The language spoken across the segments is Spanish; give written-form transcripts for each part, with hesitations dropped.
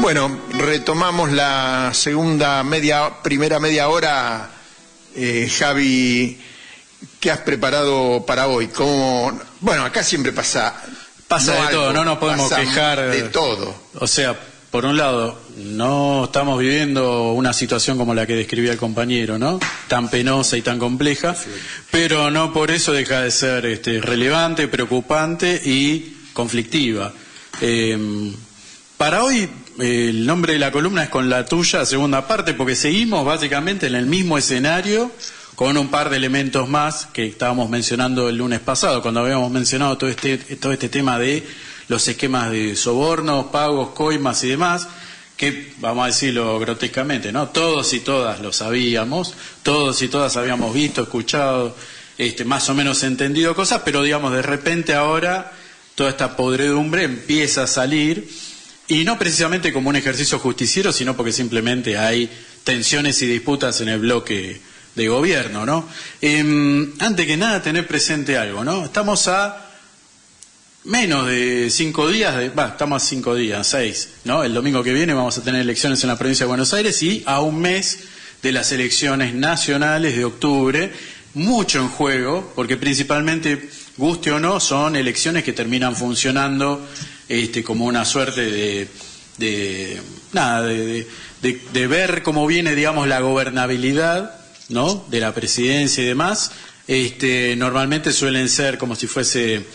Bueno, retomamos la primera media hora. Javi, ¿qué has preparado para hoy? Bueno, acá siempre pasa de todo, no nos podemos quejar de todo. O sea, por un lado, no estamos viviendo una situación como la que describía el compañero, ¿no? Tan penosa y tan compleja, sí. Pero no por eso deja de ser relevante, preocupante y conflictiva. Para hoy, el nombre de la columna es Con la tuya, segunda parte, porque seguimos básicamente en el mismo escenario con un par de elementos más que estábamos mencionando el lunes pasado, cuando habíamos mencionado todo este tema de los esquemas de sobornos, pagos, coimas y demás, que, vamos a decirlo grotescamente, ¿no? Todos y todas lo sabíamos, todos y todas habíamos visto, escuchado, más o menos entendido cosas, pero digamos, de repente ahora toda esta podredumbre empieza a salir, y no precisamente como un ejercicio justiciero, sino porque simplemente hay tensiones y disputas en el bloque de gobierno, ¿no? Antes que nada, tener presente algo, ¿no? Estamos a menos de 5 días, estamos a 5 días, 6, ¿no? El domingo que viene vamos a tener elecciones en la provincia de Buenos Aires y a un mes de las elecciones nacionales de octubre, mucho en juego, porque principalmente, guste o no, son elecciones que terminan funcionando como una suerte de ver cómo viene, digamos, la gobernabilidad, ¿no?, de la presidencia y demás. Normalmente suelen ser como si fuese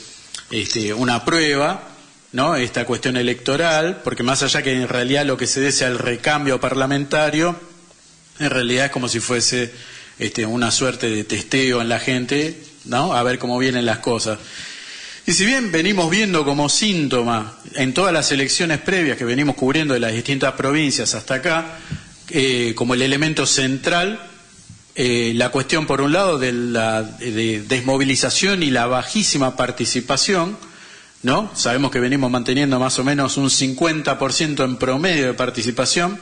una prueba, ¿no?, esta cuestión electoral, porque más allá que en realidad lo que se dé sea el recambio parlamentario, en realidad es como si fuese una suerte de testeo en la gente, ¿no?, a ver cómo vienen las cosas. Y si bien venimos viendo como síntoma en todas las elecciones previas que venimos cubriendo de las distintas provincias hasta acá, como el elemento central, la cuestión por un lado de la desmovilización y la bajísima participación, ¿no? Sabemos que venimos manteniendo más o menos un 50% en promedio de participación,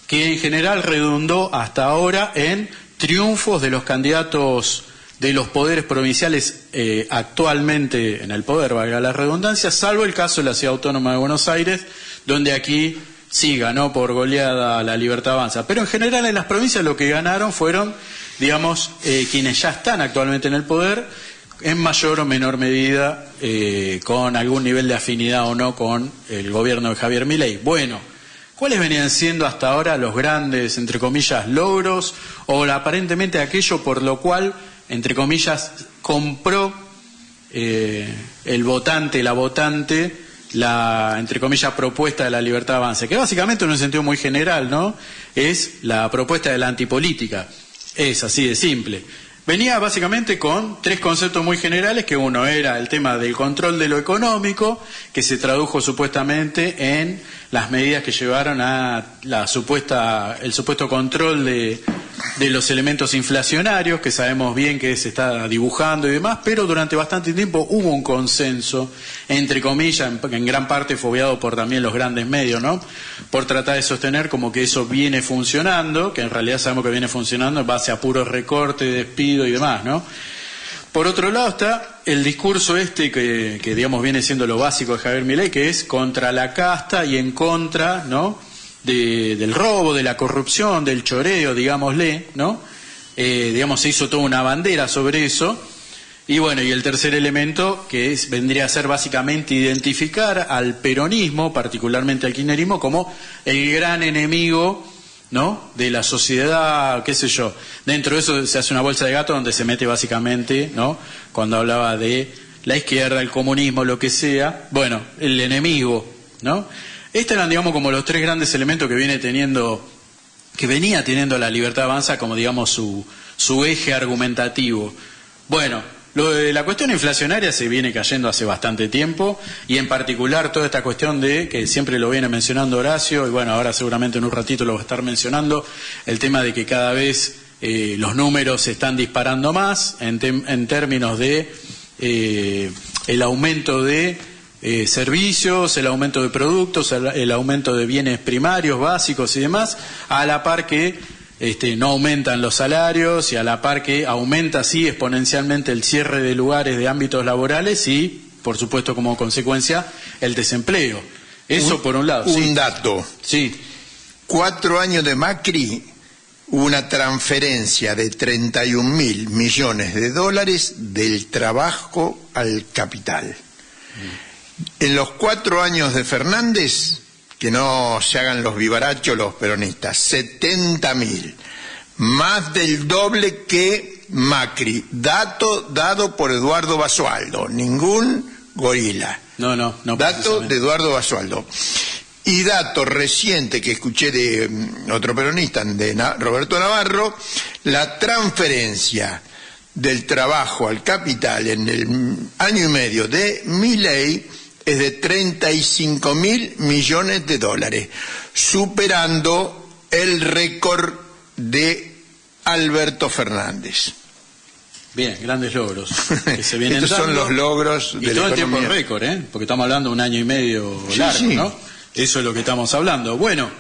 que en general redundó hasta ahora en triunfos de los candidatos de los poderes provinciales actualmente en el poder, valga la redundancia, salvo el caso de la Ciudad Autónoma de Buenos Aires, donde aquí sí ganó por goleada La Libertad Avanza. Pero en general en las provincias lo que ganaron fueron, digamos, quienes ya están actualmente en el poder, en mayor o menor medida, con algún nivel de afinidad o no con el gobierno de Javier Milei. Bueno, ¿cuáles venían siendo hasta ahora los grandes, entre comillas, logros, o aparentemente aquello por lo cual, entre comillas, compró el votante, la, entre comillas, propuesta de La Libertad Avanza, que básicamente en un sentido muy general, ¿no?, es la propuesta de la antipolítica? Es así de simple. Venía básicamente con 3 conceptos muy generales, que uno era el tema del control de lo económico, que se tradujo supuestamente en las medidas que llevaron a el supuesto control de los elementos inflacionarios, que sabemos bien que se está dibujando y demás, pero durante bastante tiempo hubo un consenso, entre comillas, en gran parte fogueado por también los grandes medios, ¿no?, por tratar de sostener como que eso viene funcionando, que en realidad sabemos que viene funcionando en base a puros recortes, despido y demás, ¿no? Por otro lado está el discurso que digamos viene siendo lo básico de Javier Milei, que es contra la casta y en contra, ¿no?, del robo, de la corrupción, del choreo, digámosle, ¿no? Digamos, se hizo toda una bandera sobre eso. Y bueno, y el tercer elemento, que vendría a ser básicamente identificar al peronismo, particularmente al kirchnerismo, como el gran enemigo, ¿no?, de la sociedad, qué sé yo. Dentro de eso se hace una bolsa de gato donde se mete básicamente, ¿no?, cuando hablaba de la izquierda, el comunismo, lo que sea, bueno, el enemigo, ¿no? Estos eran, digamos, como los 3 grandes elementos que venía teniendo La Libertad Avanza como, digamos, su eje argumentativo. Bueno, lo de la cuestión inflacionaria se viene cayendo hace bastante tiempo, y en particular toda esta cuestión que siempre lo viene mencionando Horacio, y bueno, ahora seguramente en un ratito lo va a estar mencionando, el tema de que cada vez los números se están disparando más en términos de el aumento de servicios, el aumento de productos, el aumento de bienes primarios, básicos y demás, a la par que no aumentan los salarios, y a la par que aumenta así exponencialmente el cierre de lugares, de ámbitos laborales, y por supuesto como consecuencia el desempleo. Eso por un lado. Un dato. Sí. 4 años de Macri, una transferencia de 31.000 millones de dólares del trabajo al capital. En los 4 años de Fernández, que no se hagan los vivarachos los peronistas, 70.000, más del doble que Macri. Dato dado por Eduardo Basualdo, ningún gorila. No. Dato de Eduardo Basualdo. Y dato reciente que escuché de otro peronista, de Roberto Navarro, la transferencia del trabajo al capital en el año y medio de Milei es de 35.000 millones de dólares, superando el récord de Alberto Fernández. Bien, grandes logros que se vienen Estos dando. son los logros de la economía. Y todo el tiempo récord, porque estamos hablando de 1 año y medio largo, sí. ¿no? Eso es lo que estamos hablando. Bueno,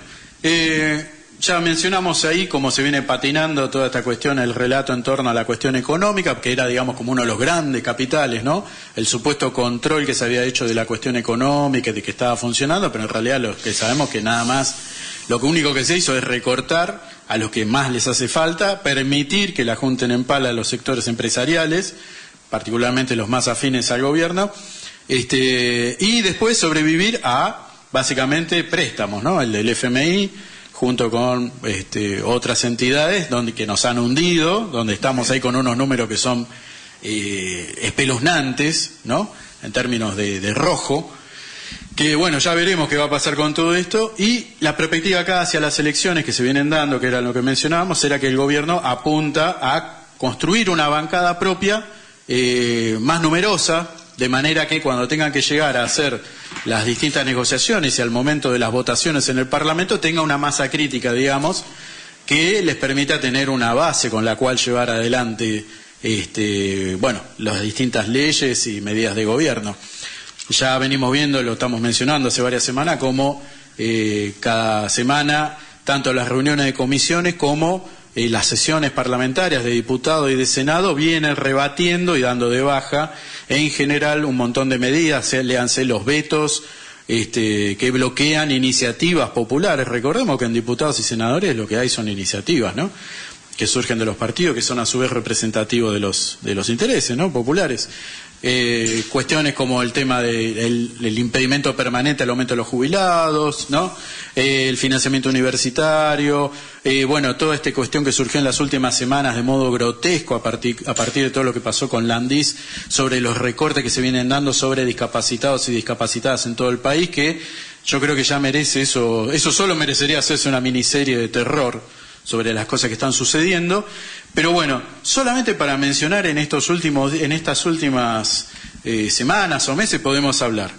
ya mencionamos ahí cómo se viene patinando toda esta cuestión, el relato en torno a la cuestión económica, que era, digamos, como uno de los grandes capitales, ¿no? El supuesto control que se había hecho de la cuestión económica, de que estaba funcionando, pero en realidad lo que sabemos que nada más, lo único que se hizo es recortar a los que más les hace falta, permitir que la junten en pala a los sectores empresariales, particularmente los más afines al gobierno, y después sobrevivir a, básicamente, préstamos, ¿no? El del FMI, junto con otras entidades que nos han hundido, donde estamos ahí con unos números que son espeluznantes, ¿no? En términos de rojo, que bueno, ya veremos qué va a pasar con todo esto. Y la perspectiva acá hacia las elecciones que se vienen dando, que era lo que mencionábamos, era que el gobierno apunta a construir una bancada propia más numerosa, de manera que cuando tengan que llegar a hacer las distintas negociaciones y al momento de las votaciones en el Parlamento tenga una masa crítica, digamos, que les permita tener una base con la cual llevar adelante las distintas leyes y medidas de gobierno. Ya venimos viendo, lo estamos mencionando hace varias semanas, como cada semana, tanto las reuniones de comisiones como las sesiones parlamentarias de diputados y de Senado vienen rebatiendo y dando de baja en general un montón de medidas, léanse los vetos que bloquean iniciativas populares. Recordemos que en diputados y senadores lo que hay son iniciativas, ¿no?, que surgen de los partidos, que son a su vez representativos de los intereses, ¿no?, populares. Cuestiones como el tema del impedimento permanente al aumento de los jubilados, ¿no?, el financiamiento universitario, toda esta cuestión que surgió en las últimas semanas de modo grotesco a partir de todo lo que pasó con Landis, sobre los recortes que se vienen dando sobre discapacitados y discapacitadas en todo el país, que yo creo que ya merece eso solo merecería hacerse una miniserie de terror sobre las cosas que están sucediendo. Pero bueno, solamente para mencionar en estas últimas semanas o meses podemos hablar.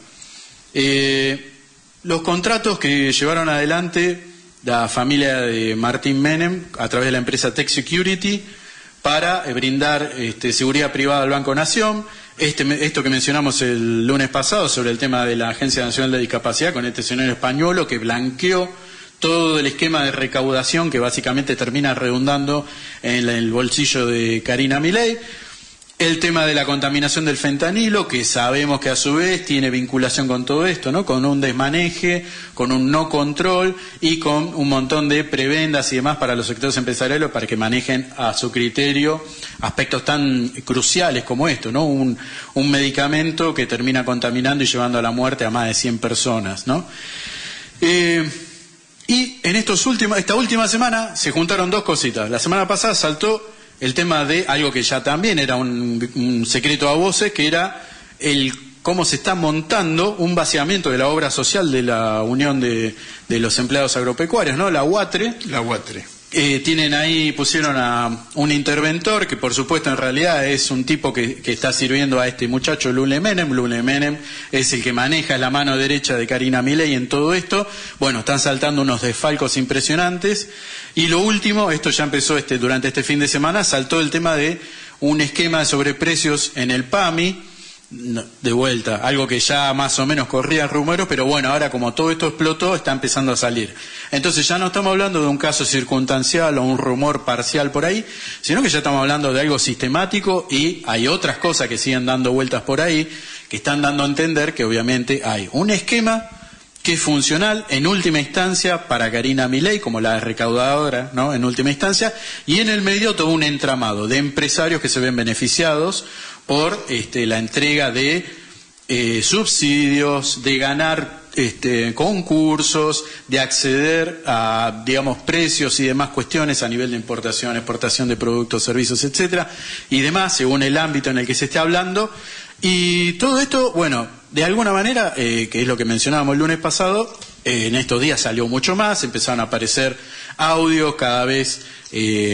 Los contratos que llevaron adelante la familia de Martín Menem a través de la empresa Tech Security para brindar seguridad privada al Banco Nación, esto que mencionamos el lunes pasado sobre el tema de la Agencia Nacional de Discapacidad con este señor español que blanqueó todo el esquema de recaudación que básicamente termina redundando en el bolsillo de Karina Milei. El tema de la contaminación del fentanilo, que sabemos que a su vez tiene vinculación con todo esto, ¿no?, con un desmaneje, con un no control y con un montón de prebendas y demás para los sectores empresariales para que manejen a su criterio aspectos tan cruciales como esto, ¿no?, un medicamento que termina contaminando y llevando a la muerte a más de 100 personas, ¿no? Y en esta última semana se juntaron dos cositas. La semana pasada saltó el tema de algo que ya también era un secreto a voces, que era cómo se está montando un vaciamiento de la obra social de la Unión de los Empleados Agropecuarios, ¿no?, la UATRE. La UATRE. Tienen ahí, pusieron a un interventor que por supuesto en realidad es un tipo que está sirviendo a este muchacho Lule Menem. Lule Menem es el que maneja la mano derecha de Karina Milei en todo esto. Bueno, están saltando unos desfalcos impresionantes. Y lo último, esto ya empezó durante este fin de semana, saltó el tema de un esquema de sobreprecios en el PAMI. De vuelta, algo que ya más o menos corría rumores, pero bueno, ahora como todo esto explotó, está empezando a salir. Entonces ya no estamos hablando de un caso circunstancial o un rumor parcial por ahí, sino que ya estamos hablando de algo sistemático, y hay otras cosas que siguen dando vueltas por ahí, que están dando a entender que obviamente hay un esquema que es funcional en última instancia para Karina Milei como la recaudadora, ¿no? En última instancia, y en el medio todo un entramado de empresarios que se ven beneficiados por la entrega de subsidios, de ganar concursos, de acceder a, digamos, precios y demás cuestiones a nivel de importación, exportación de productos, servicios, etcétera, y demás, según el ámbito en el que se esté hablando. Y todo esto, bueno, de alguna manera, que es lo que mencionábamos el lunes pasado, en estos días salió mucho más, empezaron a aparecer audios cada vez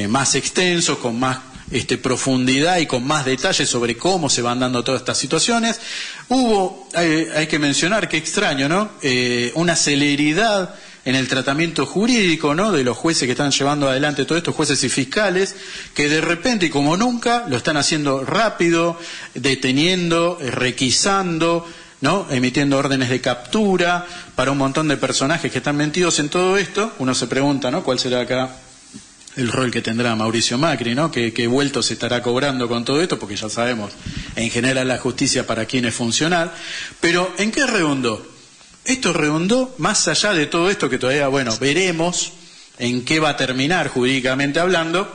más extensos, con más profundidad y con más detalles sobre cómo se van dando todas estas situaciones. Hubo, hay que mencionar, qué extraño, ¿no? Una celeridad en el tratamiento jurídico, ¿no? De los jueces que están llevando adelante todo esto, jueces y fiscales, que de repente y como nunca lo están haciendo rápido, deteniendo, requisando, ¿no? Emitiendo órdenes de captura para un montón de personajes que están metidos en todo esto. Uno se pregunta, ¿no? ¿Cuál será acá el rol que tendrá Mauricio Macri, ¿no? ¿Qué vuelto se estará cobrando con todo esto? Porque ya sabemos, en general la justicia para quien es funcional. Pero, ¿en qué redundó? Esto redundó, más allá de todo esto que todavía, bueno, veremos en qué va a terminar jurídicamente hablando,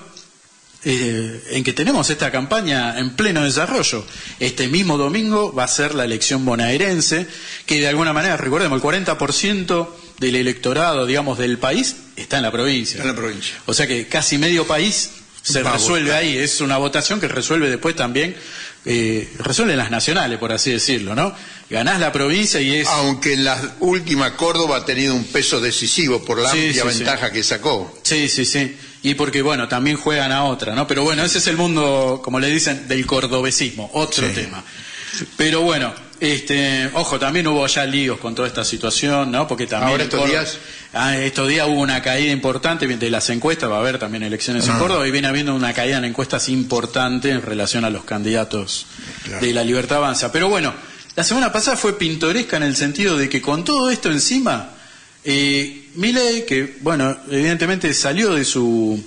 en que tenemos esta campaña en pleno desarrollo. Este mismo domingo va a ser la elección bonaerense, que de alguna manera, recordemos, el 40% del electorado, digamos, del país está en la provincia. Está en la provincia. O sea que casi medio país se resuelve ahí. Es una votación que resuelve después también, resuelve las nacionales, por así decirlo, ¿no? Ganás la provincia y es... Aunque en la última Córdoba ha tenido un peso decisivo por la amplia ventaja que sacó. Sí. Y porque, bueno, también juegan a otra, ¿no? Pero bueno, ese es el mundo, como le dicen, del cordobesismo, otro tema. Pero bueno, ojo, también hubo ya líos con toda esta situación, ¿no? Porque también... Ahora estos días hubo una caída importante de las encuestas, va a haber también elecciones en Córdoba, y viene habiendo una caída en encuestas importante en relación a los candidatos de la Libertad Avanza. Pero bueno, la semana pasada fue pintoresca en el sentido de que con todo esto encima, Milei, que, bueno, evidentemente salió de su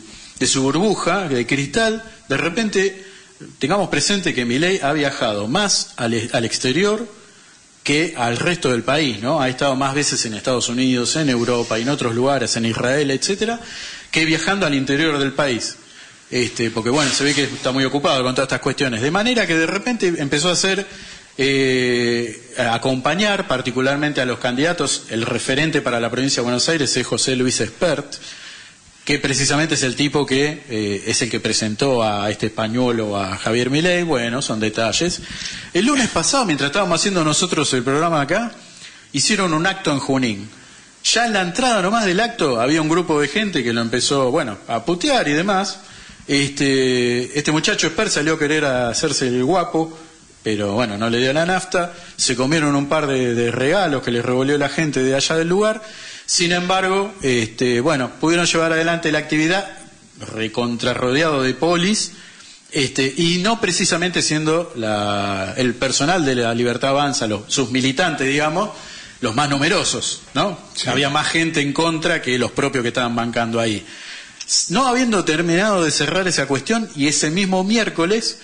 burbuja de cristal, de repente... Tengamos presente que Milei ha viajado más al exterior que al resto del país, ¿no? Ha estado más veces en Estados Unidos, en Europa y en otros lugares, en Israel, etcétera, que viajando al interior del país. Porque bueno, se ve que está muy ocupado con todas estas cuestiones. De manera que de repente empezó a hacer, a acompañar particularmente a los candidatos. El referente para la provincia de Buenos Aires es José Luis Espert, que precisamente es el tipo que es el que presentó a este español, a Javier Milei. Bueno, son detalles. El lunes pasado, mientras estábamos haciendo nosotros el programa acá, hicieron un acto en Junín. Ya en la entrada nomás del acto había un grupo de gente que lo empezó, bueno, a putear y demás. Este muchacho Espert salió a querer hacerse el guapo, pero bueno, no le dio la nafta. Se comieron un par de regalos que les revolvió la gente de allá del lugar. Sin embargo, bueno, pudieron llevar adelante la actividad recontrarrodeado de polis, y no precisamente siendo el personal de la Libertad Avanza, sus militantes, digamos, los más numerosos, ¿no? Sí. Había más gente en contra que los propios que estaban bancando ahí. No habiendo terminado de cerrar esa cuestión, y ese mismo miércoles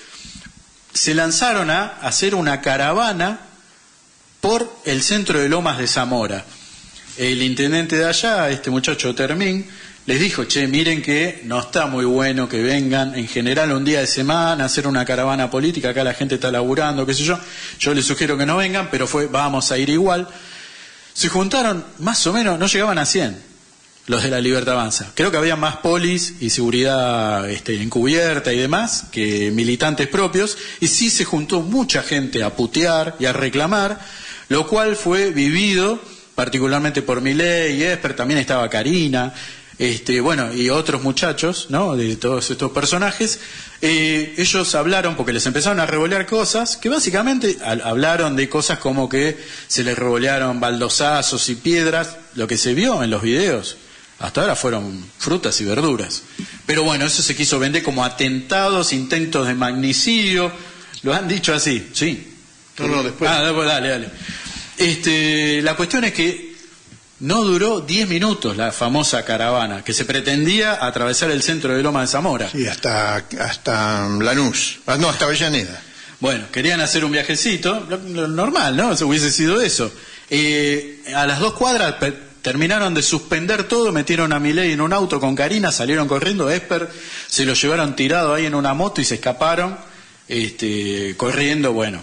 se lanzaron a hacer una caravana por el centro de Lomas de Zamora. El intendente de allá, este muchacho Termín, les dijo, che, miren que no está muy bueno que vengan en general un día de semana a hacer una caravana política, acá la gente está laburando, qué sé yo les sugiero que no vengan, pero vamos a ir igual. Se juntaron más o menos, no llegaban a 100 los de la Libertad Avanza. Creo que había más polis y seguridad encubierta y demás que militantes propios, y sí se juntó mucha gente a putear y a reclamar, lo cual fue vivido particularmente por Milei y Espert. También estaba Karina, bueno, y otros muchachos, ¿no? De todos estos personajes. Ellos hablaron, porque les empezaron a revolear cosas, que básicamente hablaron de cosas como que se les revolearon baldosazos y piedras. Lo que se vio en los videos hasta ahora fueron frutas y verduras. Pero bueno, eso se quiso vender como atentados, intentos de magnicidio. Lo han dicho así, ¿sí? No, después. Dale. La cuestión es que no duró 10 minutos la famosa caravana, que se pretendía atravesar el centro de Loma de Zamora. Sí, hasta Lanús. No, hasta Avellaneda. Bueno, querían hacer un viajecito, lo normal, ¿no? Eso hubiese sido eso. A las 2 cuadras terminaron de suspender todo, metieron a Milei en un auto con Karina, salieron corriendo, Esper se lo llevaron tirado ahí en una moto y se escaparon, corriendo, bueno.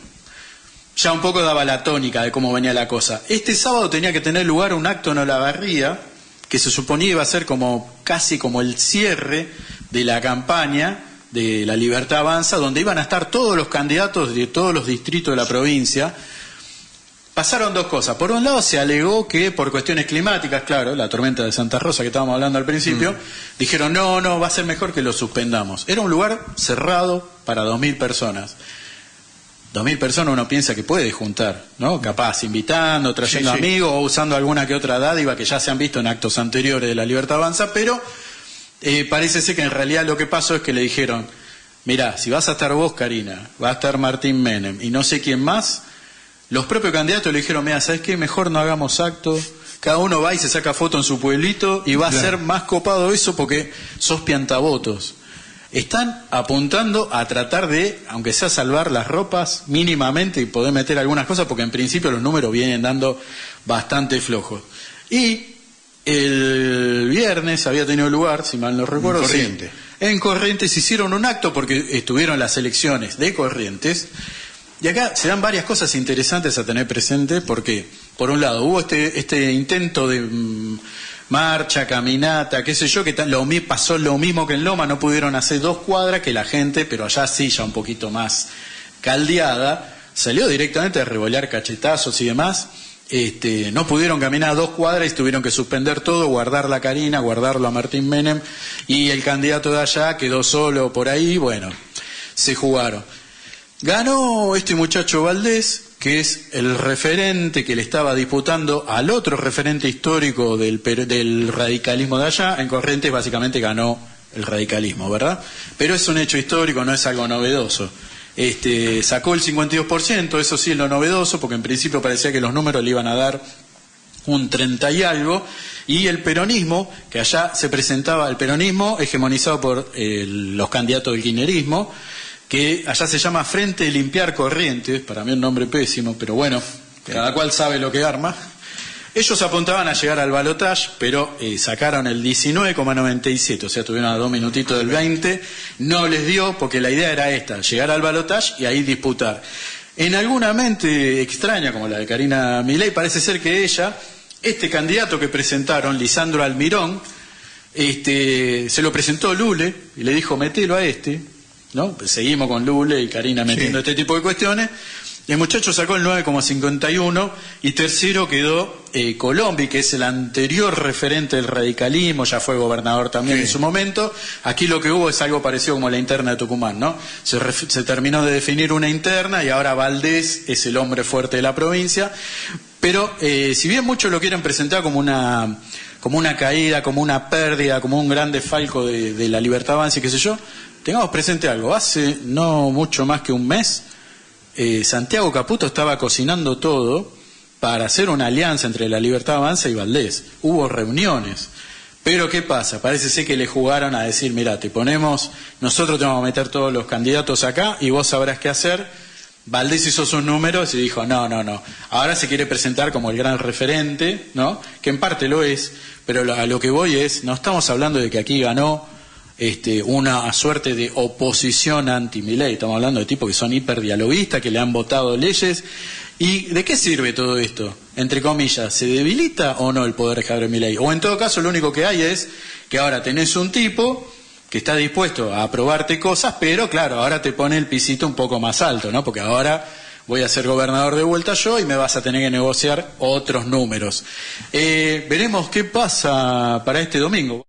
Ya un poco daba la tónica de cómo venía la cosa. Este sábado tenía que tener lugar un acto en Olavarría, que se suponía iba a ser casi como el cierre de la campaña de La Libertad Avanza, donde iban a estar todos los candidatos de todos los distritos de la provincia. Pasaron 2 cosas. Por un lado se alegó que por cuestiones climáticas, claro, la tormenta de Santa Rosa que estábamos hablando al principio, dijeron no, va a ser mejor que lo suspendamos. Era un lugar cerrado para 2.000 personas. 2.000 personas uno piensa que puede juntar, ¿no? Capaz invitando, trayendo amigos o usando alguna que otra dádiva que ya se han visto en actos anteriores de La Libertad Avanza, pero parece ser que en realidad lo que pasó es que le dijeron, mirá, si vas a estar vos, Karina, va a estar Martín Menem y no sé quién más, los propios candidatos le dijeron, mira, ¿sabes qué? Mejor no hagamos acto, cada uno va y se saca foto en su pueblito y va a ser más copado eso porque sos piantavotos. Están apuntando a tratar de, aunque sea salvar las ropas mínimamente y poder meter algunas cosas, porque en principio los números vienen dando bastante flojos. Y el viernes había tenido lugar, si mal no recuerdo, en Corrientes hicieron un acto porque estuvieron las elecciones de Corrientes. Y acá se dan varias cosas interesantes a tener presente, porque por un lado hubo este intento de marcha, caminata, qué sé yo, que pasó lo mismo que en Loma, no pudieron hacer 2 cuadras, que la gente, pero allá sí, ya un poquito más caldeada, salió directamente a revolear cachetazos y demás. No pudieron caminar 2 cuadras y tuvieron que suspender todo, guardar la Karina, guardarlo a Martín Menem, y el candidato de allá quedó solo por ahí, bueno, se jugaron. Ganó este muchacho Valdés, que es el referente que le estaba disputando al otro referente histórico del radicalismo de allá. En Corrientes básicamente ganó el radicalismo, ¿verdad? Pero es un hecho histórico, no es algo novedoso. Sacó el 52%, eso sí es lo novedoso, porque en principio parecía que los números le iban a dar un 30 y algo, y el peronismo, que allá se presentaba, el peronismo hegemonizado por los candidatos del kirchnerismo, que allá se llama Frente Limpiar Corrientes, para mí un nombre pésimo, pero bueno, cada cual sabe lo que arma. Ellos apuntaban a llegar al balotaje, pero sacaron el 19,97, o sea, tuvieron a 2 minutitos del 20, no les dio, porque la idea era esta, llegar al balotaje y ahí disputar. En alguna mente extraña, como la de Karina Milei, parece ser que este candidato que presentaron, Lisandro Almirón, se lo presentó Lule y le dijo, metelo a ¿no? Pues seguimos con Lule y Karina metiendo este tipo de cuestiones. El muchacho sacó el 9,51 y tercero quedó Colombi, que es el anterior referente del radicalismo, ya fue gobernador también en su momento. Aquí lo que hubo es algo parecido como la interna de Tucumán, ¿no? Se terminó de definir una interna y ahora Valdés es el hombre fuerte de la provincia. Pero si bien muchos lo quieren presentar como una caída, como una pérdida, como un gran desfalco de La Libertad Avanza y qué sé yo, tengamos presente algo. Hace no mucho más que un mes, Santiago Caputo estaba cocinando todo para hacer una alianza entre La Libertad Avanza y Valdés. Hubo reuniones. Pero ¿qué pasa? Parece ser que le jugaron a decir, mirá, nosotros te vamos a meter todos los candidatos acá y vos sabrás qué hacer. Valdés hizo sus números y dijo, no. Ahora se quiere presentar como el gran referente, ¿no? Que en parte lo es, pero a lo que voy es, no estamos hablando de que aquí ganó una suerte de oposición anti-Milei, estamos hablando de tipos que son hiperdialoguistas, que le han votado leyes. ¿Y de qué sirve todo esto? Entre comillas, ¿se debilita o no el poder de Javier Milei? O en todo caso lo único que hay es que ahora tenés un tipo que está dispuesto a aprobarte cosas, pero claro, ahora te pone el pisito un poco más alto, ¿no? Porque ahora voy a ser gobernador de vuelta yo y me vas a tener que negociar otros números. Veremos qué pasa para este domingo.